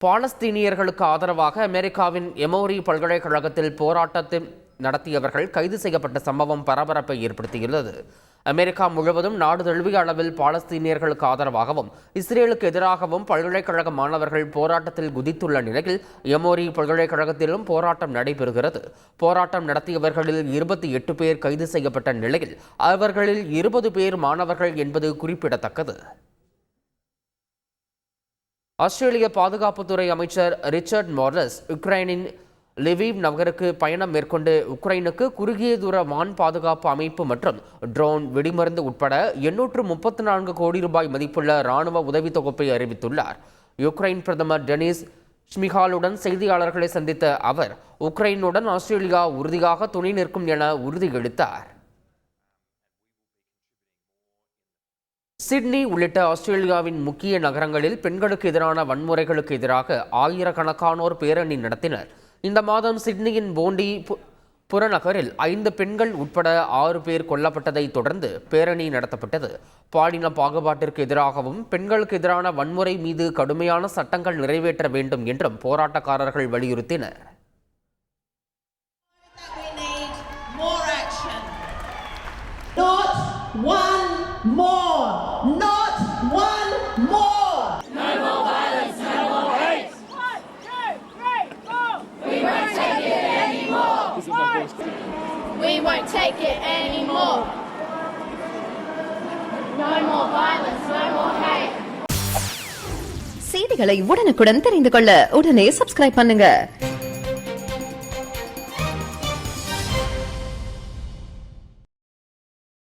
பாலஸ்தீனியர்களுக்கு ஆதரவாக அமெரிக்காவின் எமோரி பல்கலைக்கழகத்தில் போராட்டத்தை நடத்தியவர்கள் கைது செய்யப்பட்ட சம்பவம் பரபரப்பை ஏற்படுத்தியுள்ளது. அமெரிக்கா முழுவதும் நாடு தழுவிய அளவில் பாலஸ்தீனியர்களுக்கு ஆதரவாகவும் இஸ்ரேலுக்கு எதிராகவும் பல்கலைக்கழக மாணவர்கள் போராட்டத்தில் குதித்துள்ள நிலையில் எமோரி பல்கலைக்கழகத்திலும் போராட்டம் நடைபெறுகிறது. போராட்டம் நடத்தியவர்களில் 28 பேர் கைது செய்யப்பட்ட நிலையில் அவர்களில் 20 பேர் மாணவர்கள் என்பது குறிப்பிடத்தக்கது. ஆஸ்திரேலிய பாதுகாப்புத்துறை அமைச்சர் ரிச்சர்ட் மார்லஸ் உக்ரைனின் லிவிவ் நகருக்கு பயணம் மேற்கொண்டு உக்ரைனுக்கு குறுகிய தூர வான் பாதுகாப்பு அமைப்பு மற்றும் ட்ரோன், வெடிமருந்து உட்பட 834 கோடி ரூபாய் மதிப்புள்ள இராணுவ உதவி தொகுப்பை அறிவித்துள்ளார். யுக்ரைன் பிரதமர் டெனிஸ் ஷ்மிகாலுடன் செய்தியாளர்களை சந்தித்த அவர் உக்ரைனுடன் ஆஸ்திரேலியா உறுதியாக துணை நிற்கும் என உறுதியளித்தார். சிட்னி உள்ளிட்ட ஆஸ்திரேலியாவின் முக்கிய நகரங்களில் பெண்களுக்கு எதிரான வன்முறைகளுக்கு எதிராக ஆயிரக்கணக்கானோர் பேரணி நடத்தினர். இந்த மாதம் சிட்னியின் போண்டி புறநகரில் 5 பெண்கள் உட்பட 6 பேர் கொல்லப்பட்டதை தொடர்ந்து பேரணி நடத்தப்பட்டது. பாலின பாகுபாட்டிற்கு எதிராகவும் பெண்களுக்கு எதிரான வன்முறை மீது கடுமையான சட்டங்கள் நிறைவேற்ற வேண்டும் என்றும் போராட்டக்காரர்கள் வலியுறுத்தினர். We won't take it anymore. No more violence, no more hate. செய்திகளை உடனுக்குடன் தெரிந்து கொள்ள உடனே சப்ஸ்கிரைப் பண்ணுங்க.